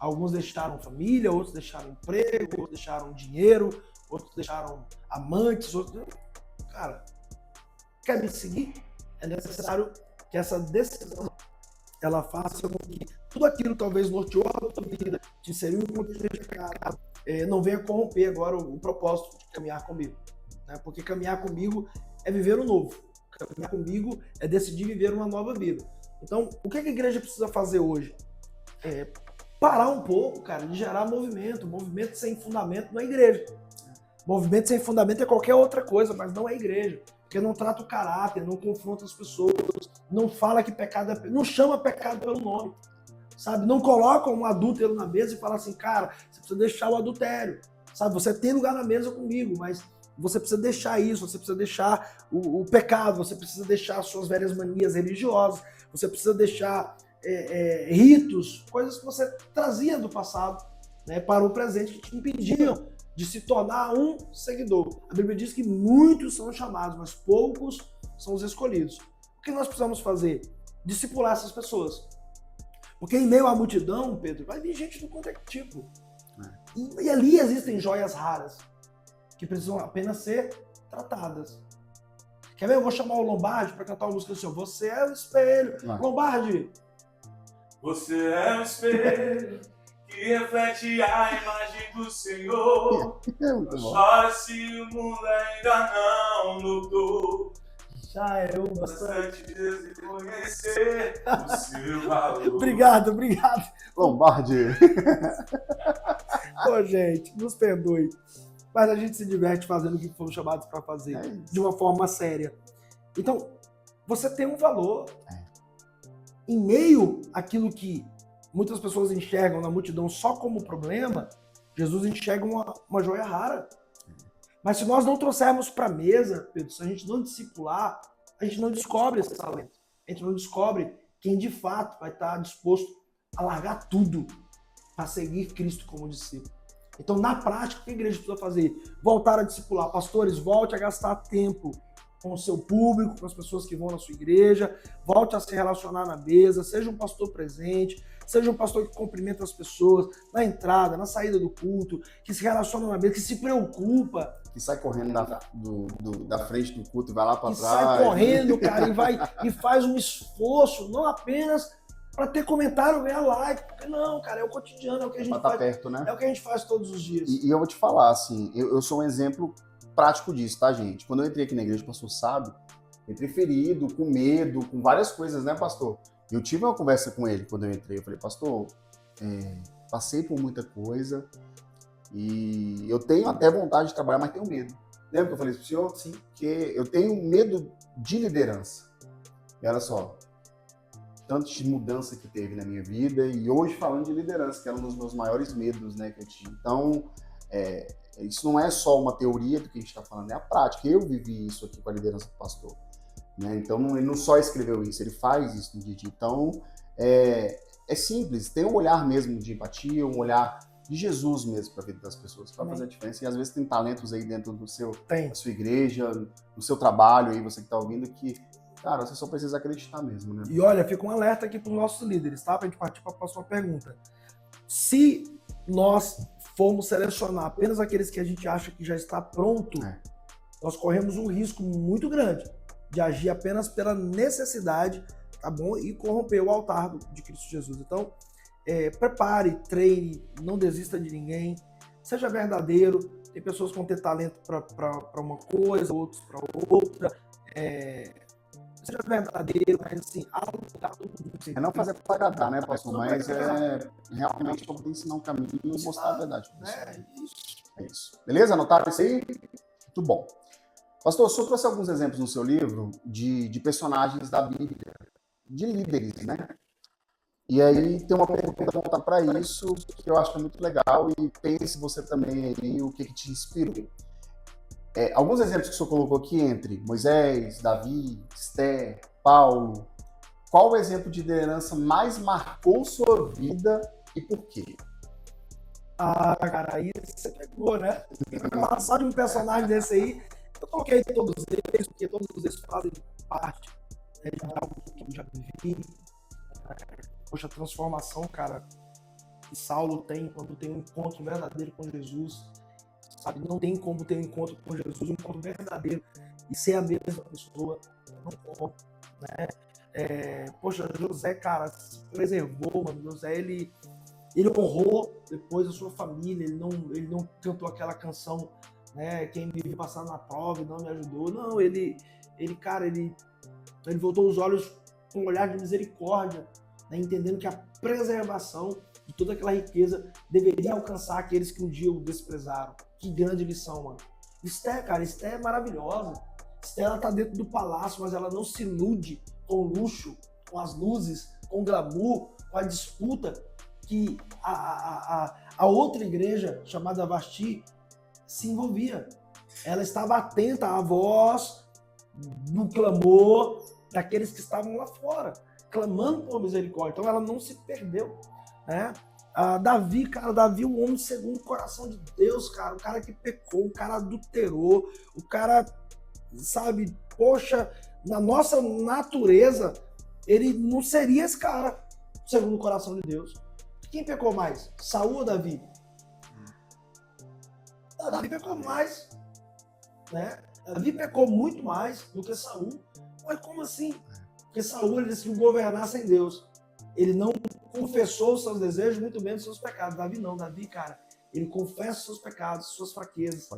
Alguns deixaram família, outros deixaram emprego, outros deixaram dinheiro, outros deixaram amantes, outros... Cara, quer me seguir? É necessário que essa decisão ela faça com que tudo aquilo talvez norteou a tua vida, te inseriu em um contexto de pecado, não venha corromper agora o propósito de caminhar comigo. Né? Porque caminhar comigo é viver o novo. Caminhar comigo é decidir viver uma nova vida. Então, o que a igreja precisa fazer hoje? Parar um pouco, cara, de gerar movimento. Movimento sem fundamento na igreja. Movimento sem fundamento é qualquer outra coisa, mas não é igreja. Porque não trata o caráter, não confronta as pessoas, não fala que pecado é... Não chama pecado pelo nome, sabe? Não coloca um adúltero na mesa e fala assim, cara, você precisa deixar o adultério, sabe? Você tem lugar na mesa comigo, mas você precisa deixar isso, você precisa deixar o pecado, você precisa deixar as suas velhas manias religiosas, você precisa deixar ritos, coisas que você trazia do passado, né, para o presente que te impediam de se tornar um seguidor. A Bíblia diz que muitos são chamados, mas poucos são os escolhidos. O que nós precisamos fazer? Discipular essas pessoas. Porque em meio à multidão, Pedro, vai vir gente do quanto é tipo. E ali existem joias raras, que precisam apenas ser tratadas. Quer ver? Eu vou chamar o Lombardi para cantar uma música assim, você é o espelho. Lombardi! Você é o espelho que reflete a imagem do Senhor. Não chora se o mundo ainda não lutou. Já é o bastante de conhecer o seu valor. Obrigado. Lombardi. Ô, gente, nos perdoe. Mas a gente se diverte fazendo o que fomos chamados para fazer, de uma forma séria. Então, você tem um valor. Em meio àquilo que muitas pessoas enxergam na multidão só como problema, Jesus enxerga uma joia rara. Mas se nós não trouxermos para a mesa, Pedro, se a gente não discipular, a gente não descobre esse talento. A gente não descobre quem de fato vai estar disposto a largar tudo para seguir Cristo como discípulo. Então, na prática, o que a igreja precisa fazer? Voltar a discipular. Pastores, volte a gastar tempo com o seu público, com as pessoas que vão na sua igreja, volte a se relacionar na mesa, seja um pastor presente, seja um pastor que cumprimenta as pessoas na entrada, na saída do culto, que se relaciona na mesa, que se preocupa. Que sai correndo da frente do culto e vai lá para trás. Sai correndo, cara, e faz um esforço, não apenas para ter comentário, ganhar like, porque não, cara, é o cotidiano, é o que a gente faz. Perto, né? É o que a gente faz todos os dias. E eu vou te falar, assim, eu sou um exemplo prático disso, tá, gente? Quando eu entrei aqui na igreja, o pastor sabe, entrei ferido, com medo, com várias coisas, né, pastor? Eu tive uma conversa com ele quando eu entrei. Eu falei, pastor, passei por muita coisa e eu tenho até vontade de trabalhar, mas tenho medo. Lembra que eu falei isso pro senhor? Sim. Que eu tenho medo de liderança. E olha só, tanto de mudança que teve na minha vida e hoje falando de liderança, que era um dos meus maiores medos, né, que eu tinha. Então, isso não é só uma teoria do que a gente está falando, é a prática. Eu vivi isso aqui com a liderança do pastor. Né? Então, ele não só escreveu isso, ele faz isso no dia a dia. Então, é simples, tem um olhar mesmo de empatia, um olhar de Jesus mesmo para a vida das pessoas, para fazer a diferença. E às vezes tem talentos aí dentro da sua igreja, no seu trabalho, aí você que está ouvindo, que, cara, você só precisa acreditar mesmo. Né? E olha, fica um alerta aqui para os nossos líderes, tá? Para a gente partir para a próxima pergunta. Se nós formos selecionar apenas aqueles que a gente acha que já está pronto, nós corremos um risco muito grande de agir apenas pela necessidade, tá bom? E corromper o altar de Cristo Jesus. Então, prepare, treine, não desista de ninguém, seja verdadeiro. Tem pessoas que vão ter talento para uma coisa, outros para outra. Seja verdadeiro, mas assim, é não fazer para agradar, né, pastor? Mas realmente como tem que ensinar um caminho e mostrar a verdade. É isso. Beleza? Anotaram isso aí? Muito bom. Pastor, o senhor trouxe alguns exemplos no seu livro de personagens da Bíblia, de líderes, né? E aí tem uma pergunta voltada para isso, que eu acho que é muito legal, e pense você também aí o que te inspirou. Alguns exemplos que o senhor colocou aqui entre Moisés, Davi, Esther, Paulo, qual o exemplo de liderança mais marcou sua vida e por quê? Ah, cara, aí você pegou, né? Passar de um personagem desse aí, eu coloquei todos eles, porque todos eles fazem parte de algo que eu já vivi. Poxa, a transformação, cara, que Saulo tem quando tem um encontro verdadeiro com Jesus. Sabe, não tem como ter um encontro com Jesus, um encontro verdadeiro e ser a mesma pessoa. Não como, né? Poxa, José, cara, se preservou, mano. José, ele honrou depois a sua família, ele não cantou aquela canção, né? Quem me viu passar na prova e não me ajudou. Não, ele voltou os olhos com um olhar de misericórdia, né? Entendendo que a preservação toda aquela riqueza deveria alcançar aqueles que um dia o desprezaram. Que grande lição, mano. Esté, cara, Esté é maravilhosa. Esté, ela tá dentro do palácio, mas ela não se ilude com o luxo, com as luzes, com o glamour, com a disputa que a outra igreja, chamada Vasti, se envolvia. Ela estava atenta à voz do clamor daqueles que estavam lá fora, clamando por misericórdia. Então ela não se perdeu, né? Davi, cara, Davi, um homem segundo o coração de Deus, cara, o cara que pecou, o cara adulterou, o cara, sabe, poxa, na nossa natureza, ele não seria esse cara, segundo o coração de Deus. Quem pecou mais? Saul ou Davi? Davi pecou mais, né? Davi pecou muito mais do que Saul. Mas como assim? Porque Saul ele decidiu governar sem Deus. Ele não confessou os seus desejos, muito menos os seus pecados. Davi não. Davi, cara, ele confessa os seus pecados, suas fraquezas.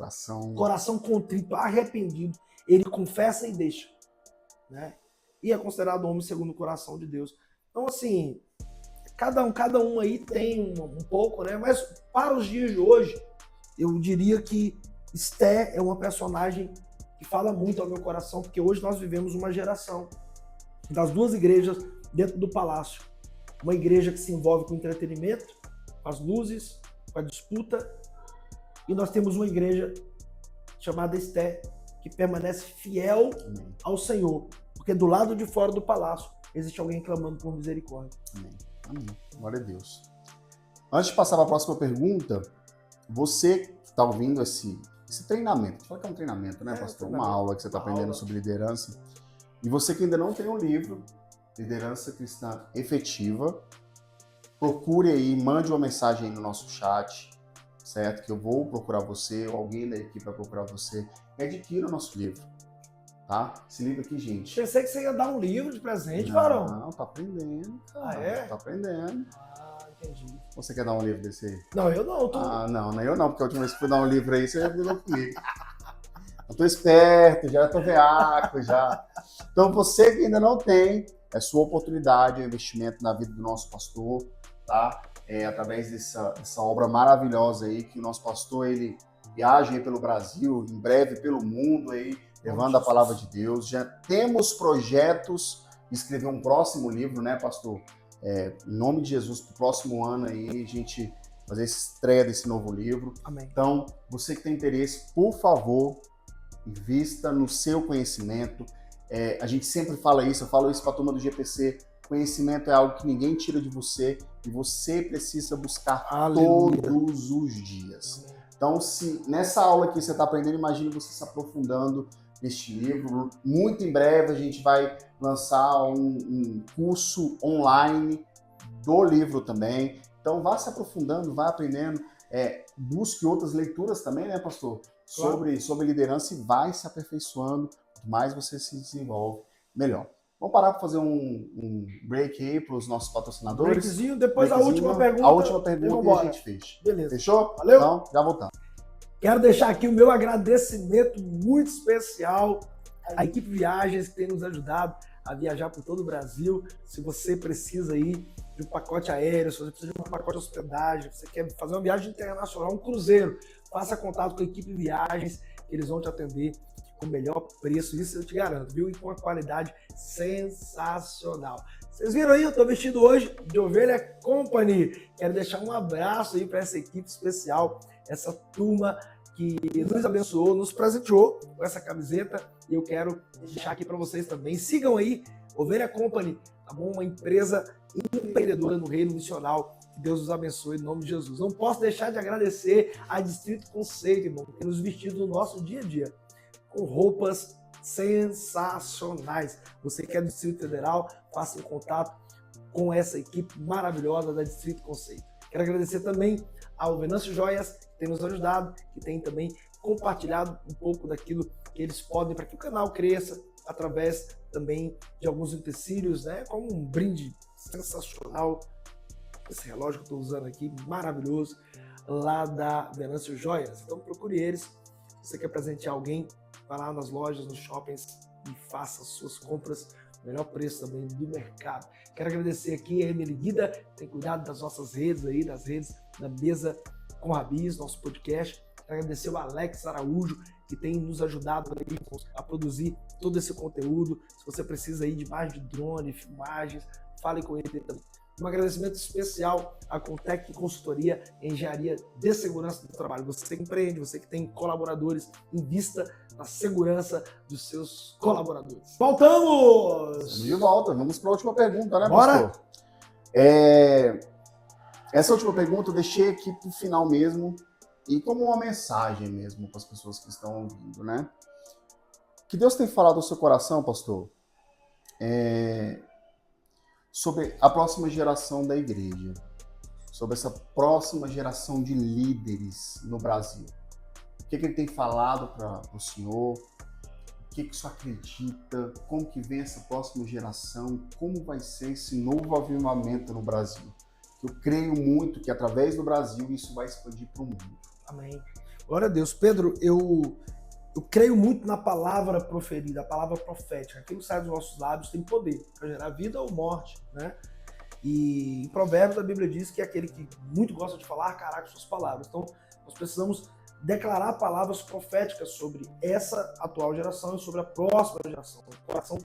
Coração contrito, arrependido. Ele confessa e deixa, né? E é considerado homem segundo o coração de Deus. Então, assim, cada um aí tem um pouco, né? Mas para os dias de hoje, eu diria que Esté é uma personagem que fala muito ao meu coração, porque hoje nós vivemos uma geração das duas igrejas dentro do palácio. Uma igreja que se envolve com entretenimento, com as luzes, com a disputa, e nós temos uma igreja chamada Esté, que permanece fiel ao Senhor, porque do lado de fora do palácio existe alguém clamando por misericórdia. Amém. Amém. Glória a Deus. Antes de passar para a próxima pergunta, você que está ouvindo esse treinamento, fala que é um treinamento, né, pastor? Uma aula que você está aprendendo sobre liderança. E você que ainda não tem um livro, Liderança Cristã Efetiva, procure aí, mande uma mensagem aí no nosso chat, certo? Que eu vou procurar você, ou alguém da equipe vai procurar você, e adquira o nosso livro, tá? Esse livro aqui, gente. Pensei que você ia dar um livro de presente, varão. Não, tá aprendendo, cara. Ah, é? Tá aprendendo. Entendi. Você quer dar um livro desse aí? Não, eu não. Não, eu não, porque a última vez que fui dar um livro aí, você já brigou comigo. Eu tô esperto, já tô veaco, já. Então, você que ainda não tem, é sua oportunidade, é um investimento na vida do nosso pastor, tá? Através dessa obra maravilhosa aí, que o nosso pastor, ele viaja aí pelo Brasil, em breve pelo mundo aí, levando a palavra de Deus. Já temos projetos de escrever um próximo livro, né, pastor? Em nome de Jesus, pro próximo ano aí, a gente fazer essa estreia desse novo livro. Amém. Então, você que tem interesse, por favor, invista no seu conhecimento. A gente sempre fala isso, eu falo isso para a turma do GPC, conhecimento é algo que ninguém tira de você e você precisa buscar todos os dias. Então, se nessa aula aqui você está aprendendo, imagine você se aprofundando neste livro. Muito em breve a gente vai lançar um curso online do livro também. Então, vá se aprofundando, vá aprendendo. Busque outras leituras também, né, pastor? Sobre liderança e vai se aperfeiçoando. Quanto mais você se desenvolve, melhor. Vamos parar para fazer um break aí para os nossos patrocinadores. Breakzinho, depois a última pergunta. A última pergunta e a gente fecha. Beleza. Fechou? Valeu. Então, já voltamos. Quero deixar aqui o meu agradecimento muito especial à equipe Viagens que tem nos ajudado a viajar por todo o Brasil. Se você precisa aí de um pacote aéreo, se você precisa de um pacote de hospedagem, você quer fazer uma viagem internacional, um cruzeiro, faça contato com a equipe Viagens, eles vão te atender com o melhor preço, isso eu te garanto, viu? E com uma qualidade sensacional. Vocês viram aí, eu tô vestido hoje de Ovelha Company. Quero deixar um abraço aí para essa equipe especial, essa turma que nos abençoou, nos presenteou com essa camiseta. E eu quero deixar aqui para vocês também. Sigam aí, Ovelha Company, tá bom? Uma empresa empreendedora no reino missional. Que Deus os abençoe em nome de Jesus. Não posso deixar de agradecer a Distrito Conceito, irmão, que nos vestiu no nosso dia a dia com roupas sensacionais. Você que é do Distrito Federal, faça um contato com essa equipe maravilhosa da Distrito Conceito. Quero agradecer também ao Venâncio Joias, que tem nos ajudado, que tem também compartilhado um pouco daquilo que eles podem para que o canal cresça, através também de alguns utensílios, né? Como um brinde sensacional, esse relógio que eu estou usando aqui, maravilhoso, lá da Venâncio Joias. Então procure eles. Se você quer presentear alguém, vá lá nas lojas, nos shoppings e faça suas compras, melhor preço também do mercado. Quero agradecer aqui a Emily Guida, que tem cuidado das nossas redes aí, das redes da Mesa com Rabis, nosso podcast. Quero agradecer o Alex Araújo, que tem nos ajudado aí a produzir todo esse conteúdo. Se você precisa aí de mais de drone, filmagens, fale com ele também. Um agradecimento especial à Contec Consultoria em Engenharia de Segurança do Trabalho. Você que empreende, você que tem colaboradores, invista na segurança dos seus colaboradores. Voltamos! De volta, vamos para a última pergunta, né, Bora? pastor? Essa última pergunta eu deixei aqui para o final mesmo, e como uma mensagem mesmo para as pessoas que estão ouvindo, né? O que Deus tem falado ao seu coração, pastor, sobre a próxima geração da igreja, sobre essa próxima geração de líderes no Brasil. O que ele tem falado para o senhor? O que o senhor acredita? Como que vem essa próxima geração? Como vai ser esse novo avivamento no Brasil? Eu creio muito que através do Brasil isso vai expandir para o mundo. Amém. Glória a Deus. Pedro, eu creio muito na palavra proferida, a palavra profética. Aquilo que sai dos nossos lábios tem poder para gerar vida ou morte, né? E em Provérbios a Bíblia diz que é aquele que muito gosta de falar, caraca, suas palavras. Então, nós precisamos declarar palavras proféticas sobre essa atual geração e sobre a próxima geração. O coração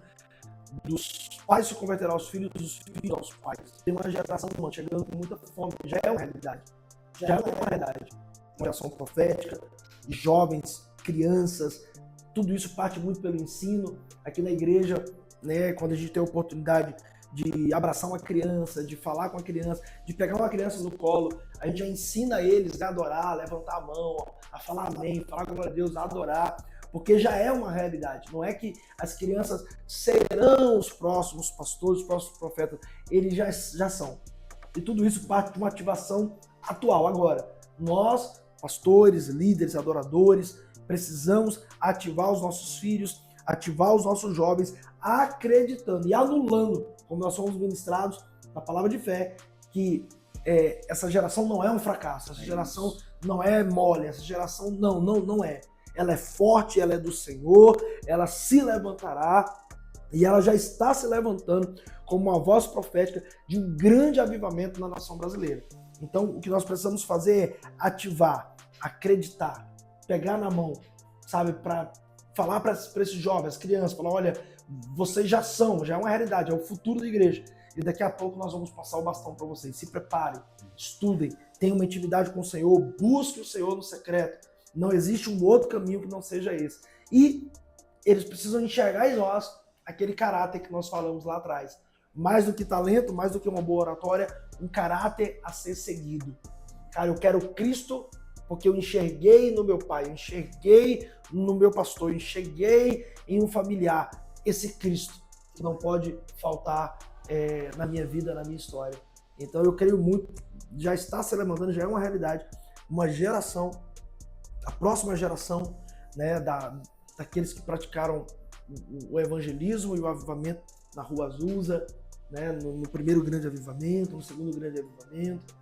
dos pais se converterá aos filhos, dos filhos aos pais. Tem uma geração humana chegando com muita fome, já é uma realidade. Já é uma realidade. Uma geração profética, de jovens, crianças, tudo isso parte muito pelo ensino. Aqui na igreja, né, quando a gente tem a oportunidade de abraçar uma criança, de falar com a criança, de pegar uma criança no colo, a gente já ensina eles a adorar, a levantar a mão, a falar amém, falar glória a Deus, a adorar, porque já é uma realidade. Não é que as crianças serão os próximos pastores, os próximos profetas, eles já são. E tudo isso parte de uma ativação atual. Agora, nós, pastores, líderes, adoradores, precisamos ativar os nossos filhos, ativar os nossos jovens, acreditando e anulando, como nós somos ministrados na palavra de fé, que essa geração não é um fracasso, essa geração não é mole, essa geração não é. Ela é forte, ela é do Senhor, ela se levantará e ela já está se levantando como uma voz profética de um grande avivamento na nação brasileira. Então, o que nós precisamos fazer é ativar, acreditar, pegar na mão, sabe, para falar para esses jovens, crianças, falar, olha, vocês já é uma realidade, é o futuro da igreja. E daqui a pouco nós vamos passar o bastão para vocês. Se preparem, estudem, tenham uma intimidade com o Senhor, busquem o Senhor no secreto. Não existe um outro caminho que não seja esse. E eles precisam enxergar em nós aquele caráter que nós falamos lá atrás. Mais do que talento, mais do que uma boa oratória, um caráter a ser seguido. Cara, eu quero Cristo porque eu enxerguei no meu pai, eu enxerguei no meu pastor, eu enxerguei em um familiar. Esse Cristo que não pode faltar na minha vida, na minha história. Então eu creio muito, já está se levantando, já é uma realidade, uma geração, a próxima geração, né, daqueles que praticaram o evangelismo e o avivamento na Rua Azusa, né, no primeiro grande avivamento, no segundo grande avivamento,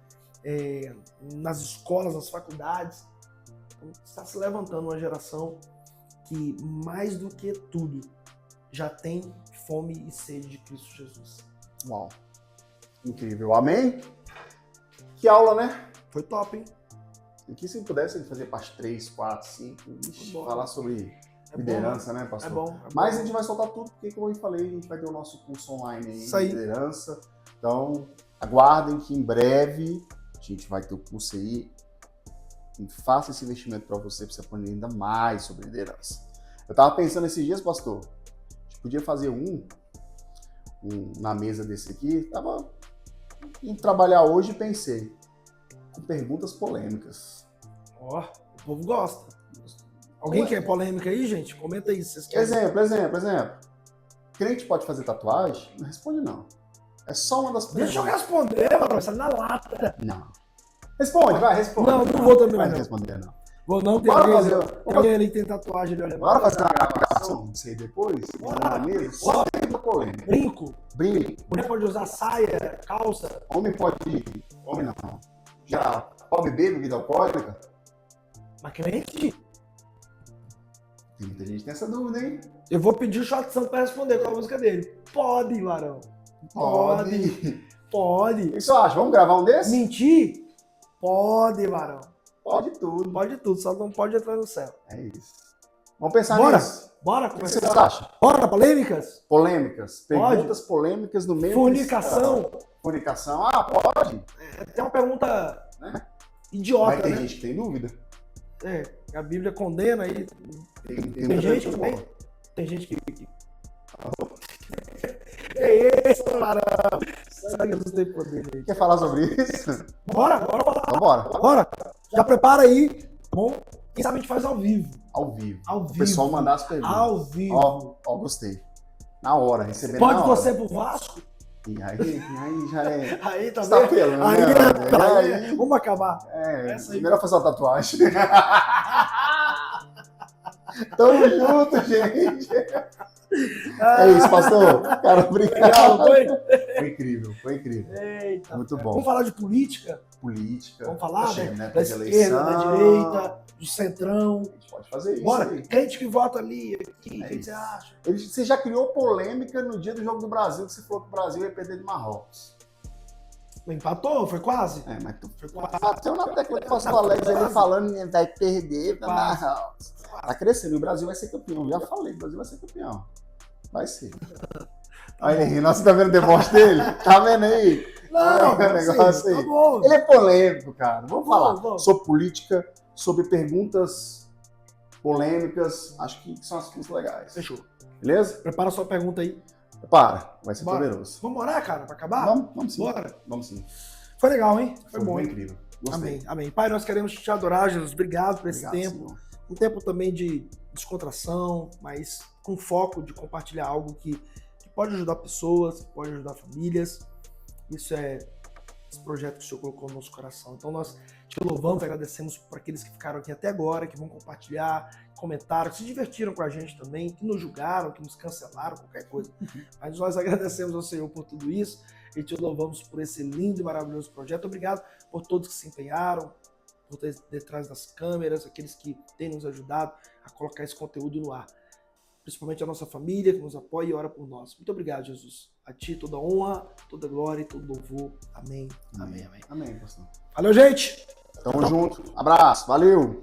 nas escolas, nas faculdades. Então, está se levantando uma geração que, mais do que tudo, já tem fome e sede de Cristo Jesus. Uau! Incrível. Amém? Que aula, né? Foi top, hein? E que se pudesse fazer parte 3, 4, 5, falar sobre liderança, bom, né, pastor? É bom. Mas a gente vai soltar tudo, porque como eu falei, a gente vai ter o nosso curso online aí de liderança. Então, aguardem que em breve a gente vai ter o curso aí. E faça esse investimento para você aprender ainda mais sobre liderança. Eu tava pensando esses dias, pastor, a gente podia fazer na mesa desse aqui. Tava indo trabalhar hoje e pensei, com perguntas polêmicas. Ó, o povo gosta. Alguém quer polêmica aí, gente? Comenta aí se vocês querem. Exemplo. Crente pode fazer tatuagem? Não responde não. É só uma das perguntas. Deixa eu responder, mano. Sai na lata. Não. Responde. Não vou também. Não vai responder, não. Vou não ter alguém ali que tem tatuagem ali olhando. Bora fazer uma gravação disso aí depois? Bora mesmo? Só pergunta polêmica. Brinco. Mulher pode usar saia, calça. Homem pode. Homem não. Já pode beber bebida alcoólica? Mas crente? Tem muita gente nessa dúvida, hein? Eu vou pedir o Shot Santo pra responder com a música dele. Pode, Larão. Pode. O que você acha? Vamos gravar um desse? Mentir? Pode, Larão. Pode tudo. Pode tudo, só não pode entrar no céu. É isso. Vamos pensar Bora. nisso. Bora O que começar. você acha? Bora, polêmicas? Polêmicas. Perguntas polêmicas no meio Fornicação. Fornicação. Ah, pode. Tem uma pergunta Né? idiota, Mas tem né? gente que tem dúvida. A Bíblia condena aí. Tem gente que tem. Tem gente que. É esse, para. Sabe que Jesus tem poder aí. Quer falar sobre isso? Bora falar. Então bora. Bora. Já prepara aí. Bom, quem sabe a gente faz ao vivo. Ao vivo. Ao O vivo. pessoal mandar as perguntas. Ao vivo. Ó, gostei. Na hora, recebendo Pode na hora. torcer pro Vasco? E aí já é... Aí tá Você tá vendo? apelando, Aí, né? aí, vamos acabar. É, Essa aí. melhor fazer uma tatuagem. Tamo junto, gente. É isso, pastor. Cara, obrigado. Foi incrível, foi incrível. Eita. Muito bom. Vamos falar de política? Política. Vamos falar, Poxa, né? Da de esquerda, eleição. da direita, do centrão. A gente pode fazer isso. Bora, aí. crente que vota ali, aqui, É o que isso. você acha? Você já criou polêmica no dia do Jogo do Brasil, que você falou que o Brasil ia perder de Marrocos. Empatou, foi quase? É, mas tu Foi quase. bateu na tecla do pastor Alex ele falando que vai perder pra Marrocos. Tá crescendo, e o Brasil vai ser campeão. Já falei, o Brasil vai ser campeão. Vai ser. Olha aí, nossa, tá vendo o deboche dele? Tá vendo aí? Não, o negócio aí. tá bom. Ele é polêmico, cara. Vamos falar Vamos. sobre política, sobre perguntas polêmicas. Acho que são as coisas legais. Fechou. Beleza? Prepara a sua pergunta aí. Para, vai ser Bora. poderoso. Vamos orar, cara, pra acabar? Vamos sim. Bora. Vamos sim. Foi legal, hein? Foi bom, hein? incrível. Gostei. Amém, amém. Pai, nós queremos te adorar, Jesus. Obrigado por esse Obrigado, tempo. Senhor. Um tempo também de descontração, mas com foco de compartilhar algo que pode ajudar pessoas, que pode ajudar famílias. Isso é esse projeto que o Senhor colocou no nosso coração. Então nós te louvamos e agradecemos por aqueles que ficaram aqui até agora, que vão compartilhar, comentaram, que se divertiram com a gente também, que nos julgaram, que nos cancelaram, qualquer coisa. Mas nós agradecemos ao Senhor por tudo isso e te louvamos por esse lindo e maravilhoso projeto. Obrigado por todos que se empenharam, por ter detrás das câmeras, aqueles que têm nos ajudado a colocar esse conteúdo no ar. Principalmente a nossa família que nos apoia e ora por nós. Muito obrigado, Jesus. A ti toda honra, toda glória e todo louvor. Amém. Amém, amém. Amém, pastor. Valeu, gente! Tamo junto. Abraço. Valeu.